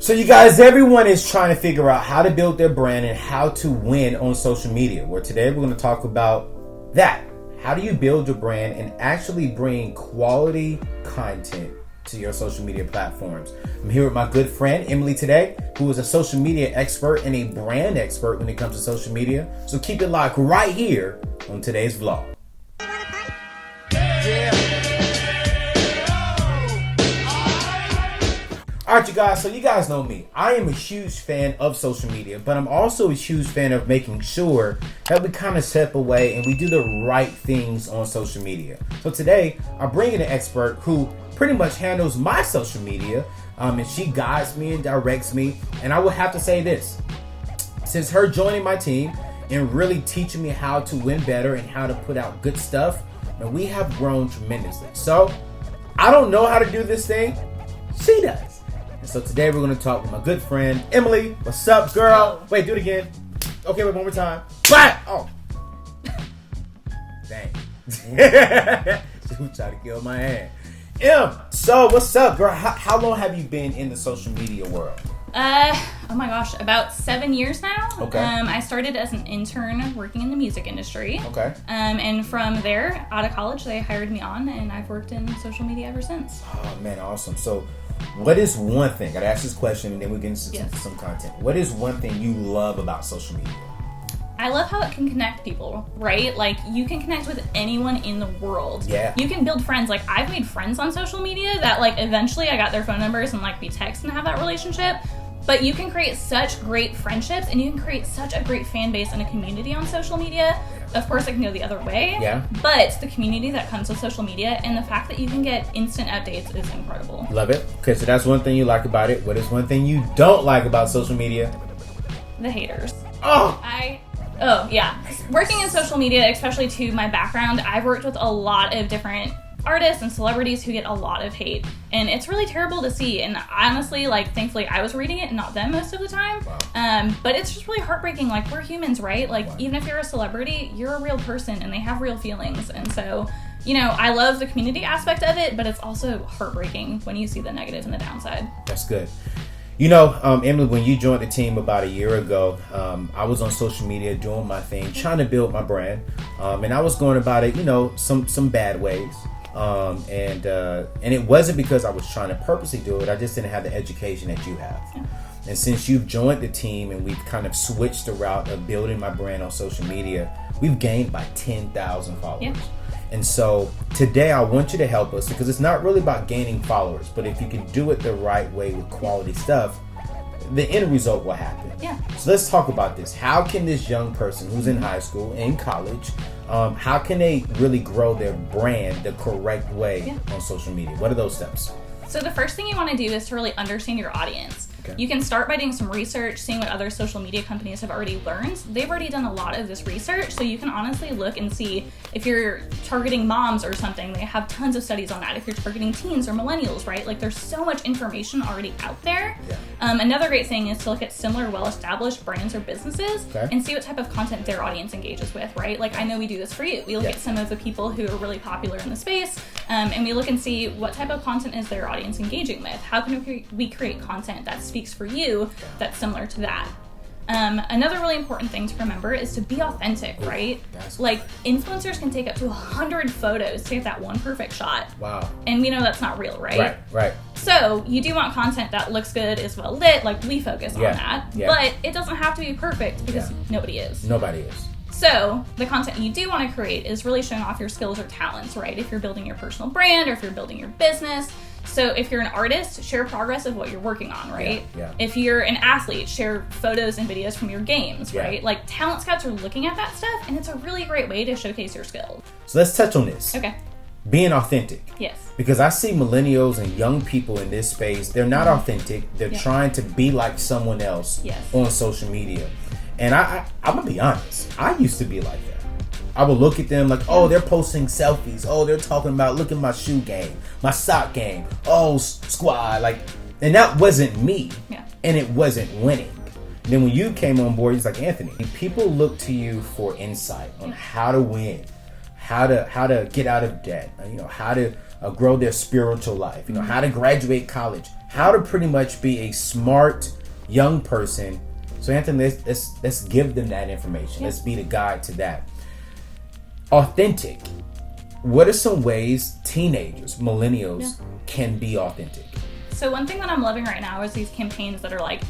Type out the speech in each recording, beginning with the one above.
So you guys, everyone is trying to figure out how to build their brand and how to win on social media. Where today we're going to talk about that. How do you build your brand and actually bring quality content to your social media platforms? I'm here with my good friend Emily today, who is a social media expert and a brand expert when it comes to social media. So keep it locked right here on today's vlog. Alright, you guys, so you guys know me. I am a huge fan of social media, but I'm also a huge fan of making sure that we kind of step away and we do the right things on social media. So today, I'm bringing an expert who pretty much handles my social media, and she guides me and directs me. And I would have to say this, since her joining my team and really teaching me how to win better and how to put out good stuff, and we have grown tremendously. So, I don't know how to do this thing, she does. So today we're going to talk with my good friend, Emily. What's up, girl? Wait, do it again. Okay, wait, one more time. What? Oh. Dang. She was trying to kill my hand. So what's up, girl? How long have you been in the social media world? Oh my gosh, about 7 years now. Okay. I started as an intern working in the music industry. Okay. And from there, out of college, they hired me on, and I've worked in social media ever since. Oh man, awesome. So what is one thing, I gotta ask this question and then we get into some content. What is one thing you love about social media? I love how it can connect people, right? Like, you can connect with anyone in the world. Yeah. You can build friends. Like, I've made friends on social media that, like, eventually I got their phone numbers and, like, we text and have that relationship. But you can create such great friendships and you can create such a great fan base and a community on social media. Of course, it can go the other way. Yeah. But the community that comes with social media and the fact that you can get instant updates is incredible. Love it. Okay, so that's one thing you like about it. What is one thing you don't like about social media? The haters. Oh, yeah. Working in social media, especially to my background, I've worked with a lot of different artists and celebrities who get a lot of hate, and it's really terrible to see. And honestly, like, thankfully I was reading it and not them most of the time. Wow. But it's just really heartbreaking. Like, we're humans, right? Like, even if you're a celebrity, you're a real person and they have real feelings. And so, you know, I love the community aspect of it, but it's also heartbreaking when you see the negative and the downside. That's good. You know, Emily, when you joined the team about a year ago, I was on social media doing my thing, trying to build my brand, and I was going about it, you know, some bad ways. And it wasn't because I was trying to purposely do it. I just didn't have the education that you have. Yeah. And since you've joined the team and we've kind of switched the route of building my brand on social media, we've gained by 10,000 followers. Yeah. And so today I want you to help us, because it's not really about gaining followers, but if you can do it the right way with quality stuff, the end result will happen. Yeah. So let's talk about this. How can this young person who's in high school, in college, how can they really grow their brand the correct way on social media? What are those steps? So the first thing you want to do is to really understand your audience. Okay. You can start by doing some research, seeing what other social media companies have already learned. They've already done a lot of this research, so you can honestly look and see if you're targeting moms or something. They have tons of studies on that. If you're targeting teens or millennials, right? Like, there's so much information already out there. Yeah. Another great thing is to look at similar, well-established brands or businesses and see what type of content their audience engages with, right? Like, I know we do this for you. We look at some of the people who are really popular in the space, and we look and see what type of content is their audience engaging with. How can we create content that speaks for you that's similar to that? Another really important thing to remember is to be authentic, right? Like, influencers can take up to 100 photos to get that one perfect shot. Wow. And we know that's not real, right? Right. So you do want content that looks good, is well lit, like, we focus on that. Yeah. But it doesn't have to be perfect, because nobody is. Nobody is. So the content you do want to create is really showing off your skills or talents, right? If you're building your personal brand or if you're building your business. So if you're an artist, share progress of what you're working on, right? Yeah. If you're an athlete, share photos and videos from your games, right? Like, talent scouts are looking at that stuff, and it's a really great way to showcase your skills. So let's touch on this. Okay. Being authentic. Yes. Because I see millennials and young people in this space, they're not authentic. They're trying to be like someone else on social media. And I'm going to be honest. I used to be like that. I would look at them like, oh, they're posting selfies. Oh, they're talking about, look at my shoe game, my sock game. Oh, squad. Like, and that wasn't me. Yeah. And it wasn't winning. And then when you came on board, it's like, Anthony, people look to you for insight on how to win, how to get out of debt, you know, how to grow their spiritual life, you know, how to graduate college. how to pretty much be a smart young person. So Anthony, let's give them that information. Let's be the guide to that. Authentic. What are some ways teenagers, millennials, can be authentic? So one thing that I'm loving right now is these campaigns that are like,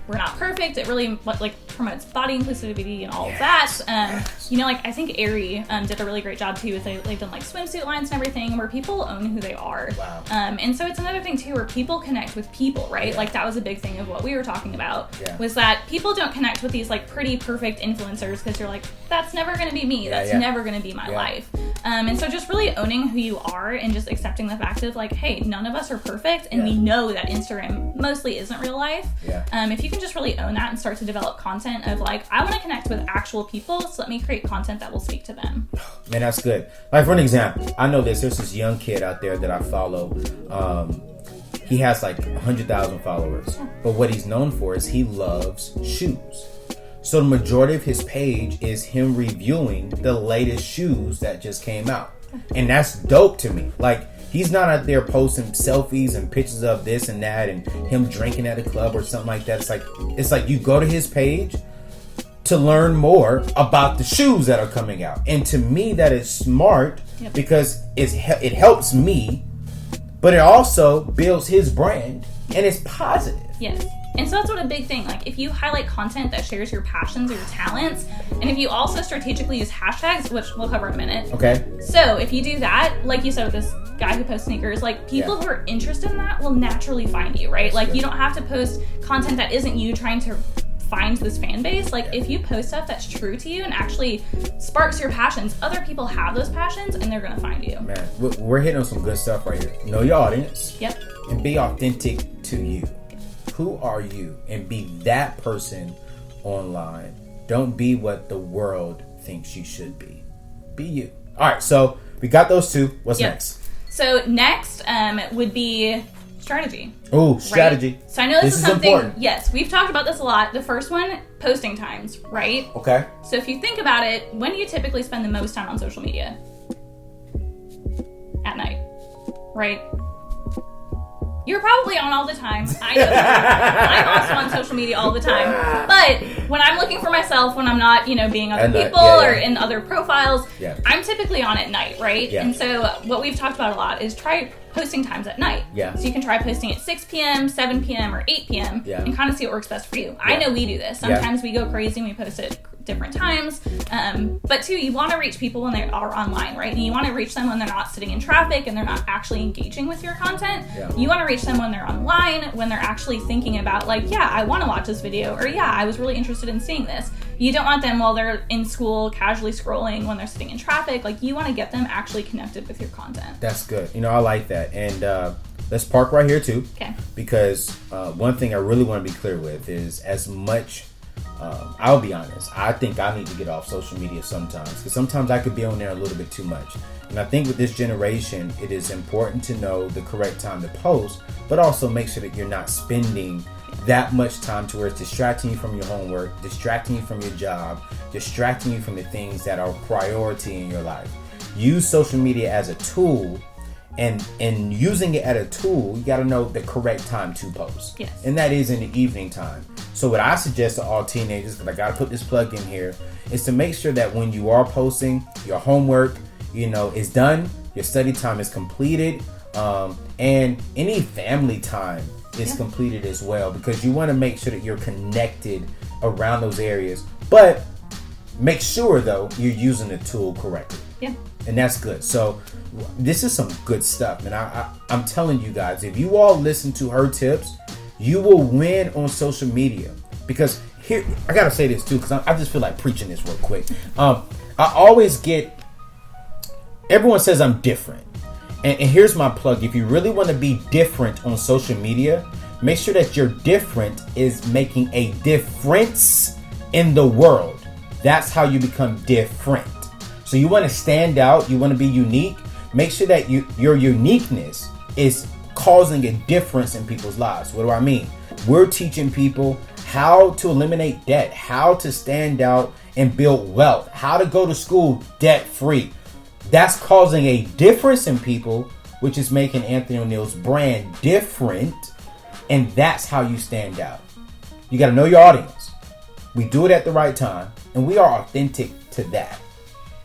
we're not perfect. It really like promotes body inclusivity and all of that. You know, like I think Aerie did a really great job too. Is they've done like swimsuit lines and everything where people own who they are. Wow. And so it's another thing too where people connect with people, right? Yeah. Like that was a big thing of what we were talking about. Yeah. Was that people don't connect with these like pretty perfect influencers because you're like, that's never going to be me. That's never going to be my life. And so just really owning who you are and just accepting the fact of like, hey, none of us are perfect, and we know that Instagram mostly isn't real life. If you can just really own that and start to develop content of like, I want to connect with actual people, so let me create content that will speak to them. Man, that's good. Like for an example, I know there's this young kid out there that I follow. He has like 100,000 followers, but what he's known for is he loves shoes. So the majority of his page is him reviewing the latest shoes that just came out. And that's dope to me. Like, he's not out there posting selfies and pictures of this and that and him drinking at a club or something like that. It's like you go to his page to learn more about the shoes that are coming out. And to me, that is smart because it helps me, but it also builds his brand and it's positive. Yes. And so that's what a big thing, like if you highlight content that shares your passions or your talents, and if you also strategically use hashtags, which we'll cover in a minute. Okay. So if you do that, like you said with this guy who posts sneakers, like people who are interested in that will naturally find you, right? Like you don't have to post content that isn't you trying to find this fan base. Like if you post stuff that's true to you and actually sparks your passions, other people have those passions and they're going to find you. Man, we're hitting on some good stuff right here. Know your audience. Yep. And be authentic to you. Who are you? And be that person online. Don't be what the world thinks you should be. Be you. All right, so we got those two. What's next? So next would be strategy. Oh, strategy. Right? So I know this is something. Important. Yes, we've talked about this a lot. The first one, posting times, right? Okay. So if you think about it, when do you typically spend the most time on social media? At night, right? You're probably on all the time. I know I'm also on social media all the time. But when I'm looking for myself, when I'm not, being other people or in other profiles, I'm typically on at night, right? Yeah. And so what we've talked about a lot is try posting times at night. Yeah. So you can try posting at 6 p.m., 7 p.m., or 8 p.m. And kind of see what works best for you. I know we do this. Sometimes we go crazy and we post at different times. But two, you want to reach people when they are online, right? And you want to reach them when they're not sitting in traffic and they're not actually engaging with your content. You want to reach them when they're online, when they're actually thinking about like, I want to watch this video, or I was really interested in seeing this. You don't want them while they're in school casually scrolling when they're sitting in traffic. Like you want to get them actually connected with your content. That's good. I like that. And let's park right here too. Okay. Because one thing I really want to be clear with is as much, I'll be honest, I think I need to get off social media sometimes. Because sometimes I could be on there a little bit too much. And I think with this generation, it is important to know the correct time to post, but also make sure that you're not spending that much time to where it's distracting you from your homework, distracting you from your job, distracting you from the things that are priority in your life. Use social media as a tool, and using it as a tool, you got to know the correct time to post. Yes. And that is in the evening time. So what I suggest to all teenagers, because I got to put this plug in here, is to make sure that when you are posting, your homework, is done, your study time is completed, and any family time is completed as well, because you want to make sure that you're connected around those areas. But make sure, though, you're using the tool correctly. Yeah. And that's good. So this is some good stuff. And I'm telling you guys, if you all listen to her tips, you will win on social media. Because here, I got to say this too, because I just feel like preaching this real quick. I always get, everyone says I'm different. And here's my plug. If you really want to be different on social media, make sure that your different is making a difference in the world. That's how you become different. So you want to stand out. You want to be unique. Make sure that your uniqueness is causing a difference in people's lives. What do I mean? We're teaching people how to eliminate debt, how to stand out and build wealth, how to go to school debt-free. That's causing a difference in people, which is making Anthony O'Neill's brand different. And that's how you stand out. You got to know your audience. We do it at the right time, and we are authentic to that.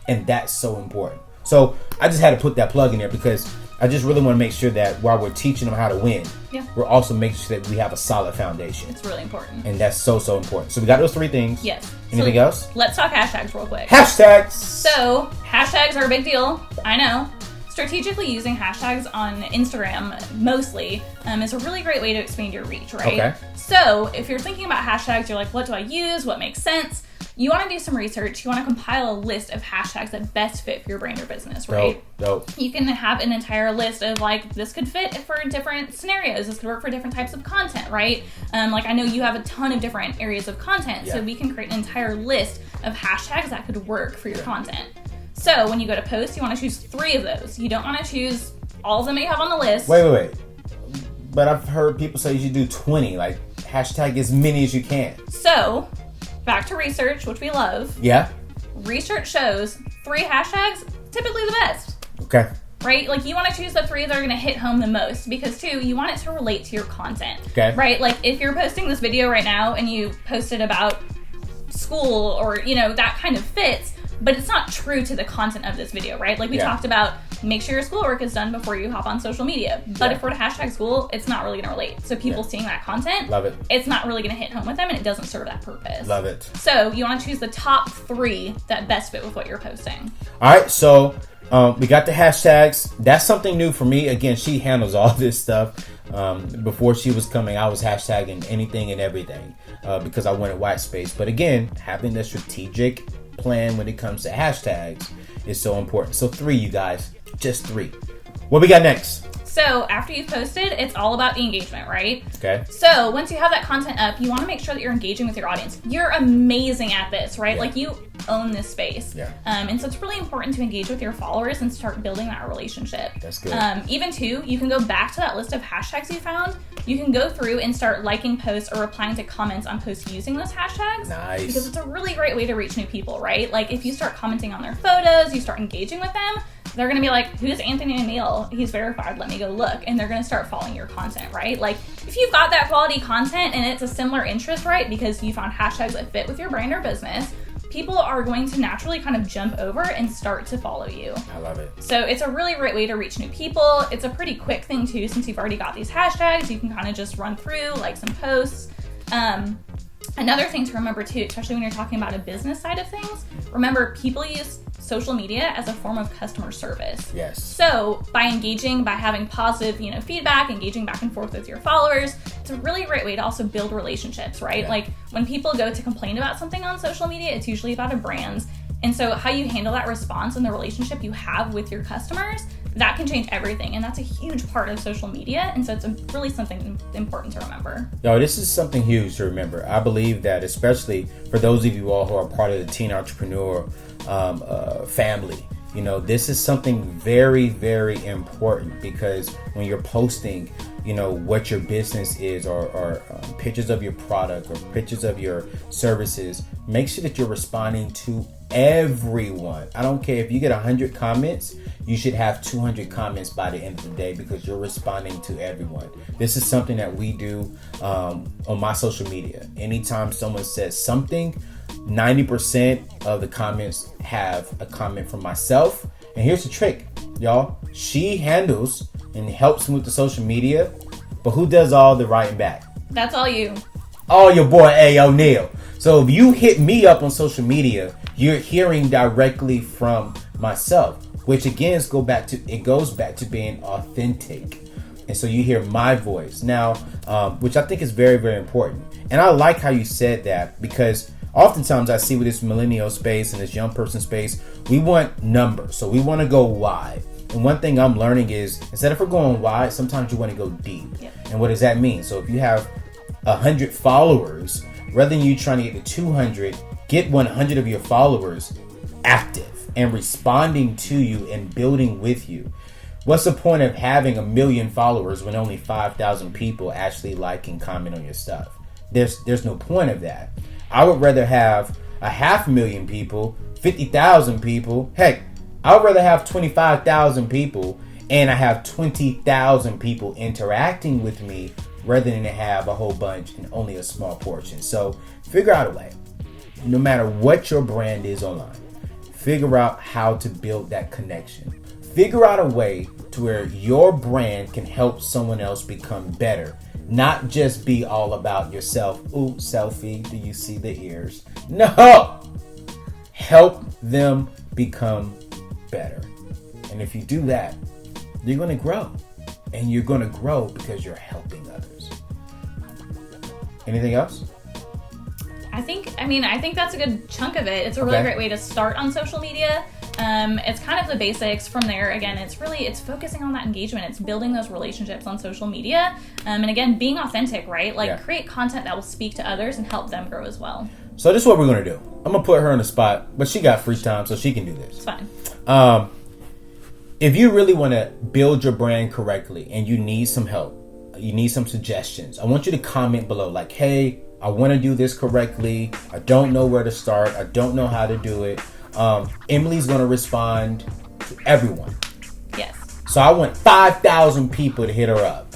And that's so important. So I just had to put that plug in there because I just really want to make sure that while we're teaching them how to win, we're also making sure that we have a solid foundation. It's really important. And that's so important. So we got those 3 things. Yes. Anything else? Let's talk hashtags real quick. Hashtags! So hashtags are a big deal. I know. Strategically using hashtags on Instagram mostly is a really great way to expand your reach, right? Okay. So if you're thinking about hashtags, you're like, what do I use? What makes sense? You want to do some research. You want to compile a list of hashtags that best fit for your brand or business, right? Dope. You can have an entire list of like, this could fit for different scenarios. This could work for different types of content, right? Like I know you have a ton of different areas of content, so we can create an entire list of hashtags that could work for your content. So when you go to post, you want to choose 3 of those. You don't want to choose all of them that you have on the list. Wait. But I've heard people say you should do 20, like hashtag as many as you can. So back to research, which we love. Yeah. Research shows 3 hashtags, typically the best. Okay. Right? Like you want to choose the 3 that are going to hit home the most because 2, you want it to relate to your content. Okay. Right? Like if you're posting this video right now and you posted about school or, that kind of fits, but it's not true to the content of this video, right? Like we talked about, make sure your schoolwork is done before you hop on social media. But if we're to hashtag school, it's not really going to relate. So people seeing that content, love it. It's not really going to hit home with them and it doesn't serve that purpose. Love it. So you want to choose the top 3 that best fit with what you're posting. All right, so we got the hashtags. That's something new for me. Again, she handles all this stuff. Before she was coming, I was hashtagging anything and everything because I wanted white space. But again, having the strategic plan when it comes to hashtags is so important. So 3, you guys, just 3. What we got next? So after you've posted, it's all about the engagement, right? Okay. So once you have that content up, you want to make sure that you're engaging with your audience. You're amazing at this, right? Like you own this space. Yeah. And so it's really important to engage with your followers and start building that relationship. That's good. Even too, you can go back to that list of hashtags you found. You can go through and start liking posts or replying to comments on posts using those hashtags. Nice. Because it's a really great way to reach new people, right? Like if you start commenting on their photos, you start engaging with them, they're going to be like, who's Anthony O'Neill? He's verified. Let me go look. And they're going to start following your content, right? Like if you've got that quality content and it's a similar interest, right? Because you found hashtags that fit with your brand or business, people are going to naturally kind of jump over and start to follow you. I love it. So it's a really great way to reach new people. It's a pretty quick thing too, since you've already got these hashtags. You can kind of just run through like some posts. Another thing to remember too, especially when you're talking about a business side of things, remember people use social media as a form of customer service. Yes. So by engaging, by having positive, feedback, engaging back and forth with your followers, it's a really great way to also build relationships, right? Yeah. Like when people go to complain about something on social media, it's usually about a brand. And so how you handle that response and the relationship you have with your customers, that can change everything. And that's a huge part of social media. And so it's really something important to remember. Yo, this is something huge to remember. I believe that especially for those of you all who are part of the Teen Entrepreneur family, this is something very, very important because when you're posting, what your business is or pictures of your product or pictures of your services, make sure that you're responding to everyone. I don't care if you get 100 comments, you should have 200 comments by the end of the day because you're responding to everyone. This is something that we do on my social media. Anytime someone says something, 90% of the comments have a comment from myself. And here's the trick, y'all. She handles and helps me with the social media, but who does all the writing back? That's all you. Oh, your boy A. O'Neill. So if you hit me up on social media, you're hearing directly from myself, which again goes back to being authentic. And so you hear my voice now, which I think is very, very important. And I like how you said that because oftentimes I see with this millennial space and this young person space, we want numbers. So we want to go wide. And one thing I'm learning is instead of going wide, sometimes you want to go deep. Yep. And what does that mean? So if you have 100 followers, rather than you trying to get to 200, get 100 of your followers active and responding to you and building with you. What's the point of having 1 million followers when only 5,000 people actually like and comment on your stuff? There's no point of that. I would rather have 500,000 people, 50,000 people. Heck, I would rather have 25,000 people and I have 20,000 people interacting with me rather than to have a whole bunch and only a small portion. So figure out a way. No matter what your brand is online, figure out how to build that connection. Figure out a way to where your brand can help someone else become better. Not just be all about yourself. Ooh, selfie, do you see the ears? No! Help them become better. And if you do that, you're going to grow. And you're going to grow because you're helping others. Anything else? I think that's a good chunk of it. It's a really great way to start on social media. It's kind of the basics. From there, again, it's focusing on that engagement. It's building those relationships on social media. And again, being authentic, right? Create content that will speak to others and help them grow as well. So this is what we're going to do. I'm going to put her on the spot, but she got free time, so she can do this. It's fine. If you really want to build your brand correctly and you need some help, you need some suggestions, I want you to comment below like, hey, I want to do this correctly. I don't know where to start. I don't know how to do it. Emily's going to respond to everyone. Yes. So I want 5,000 people to hit her up.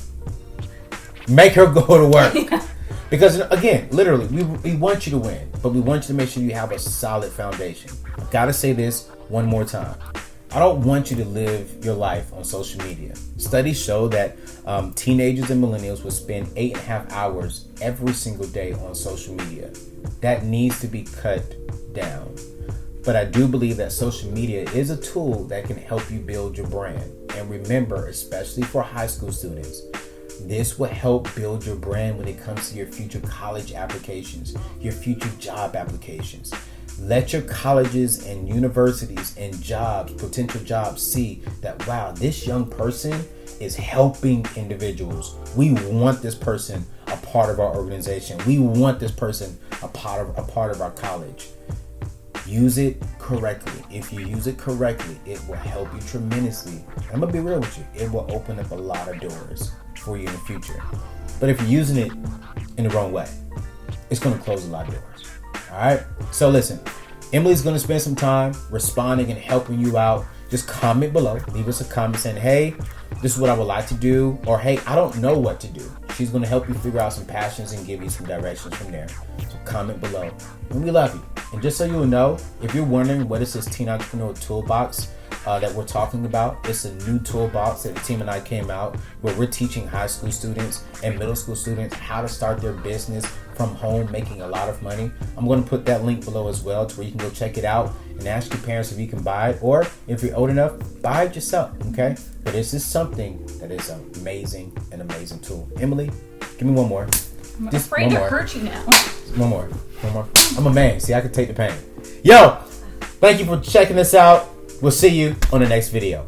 Make her go to work. Yeah. Because, again, literally, we want you to win, but we want you to make sure you have a solid foundation. I've got to say this one more time. I don't want you to live your life on social media. Studies show that teenagers and millennials will spend 8.5 hours every single day on social media. That needs to be cut down. But I do believe that social media is a tool that can help you build your brand. And remember, especially for high school students, this will help build your brand when it comes to your future college applications, your future job applications. Let your colleges and universities and jobs, potential jobs, see that, wow, this young person is helping individuals. We want this person a part of our organization. We want this person a part of our college. Use it correctly. If you use it correctly, it will help you tremendously. I'm going to be real with you. It will open up a lot of doors for you in the future. But if you're using it in the wrong way, it's going to close a lot of doors. All right. So listen, Emily's going to spend some time responding and helping you out. Just comment below. Leave us a comment saying, hey, this is what I would like to do. Or, hey, I don't know what to do. She's going to help you figure out some passions and give you some directions from there. So comment below. And we love you. And just so you know, if you're wondering what is this Teen Entrepreneur Toolbox that we're talking about, it's a new toolbox that the team and I came out where we're teaching high school students and middle school students how to start their business from home, making a lot of money. I'm going to put that link below as well to where you can go check it out and ask your parents if you can buy it, or if you're old enough, buy it yourself, okay? But this is something that is an amazing tool. Emily, give me one more. I'm afraid to hurt you now. One more. I'm a man. See, I can take the pain. Yo, thank you for checking this out. We'll see you on the next video.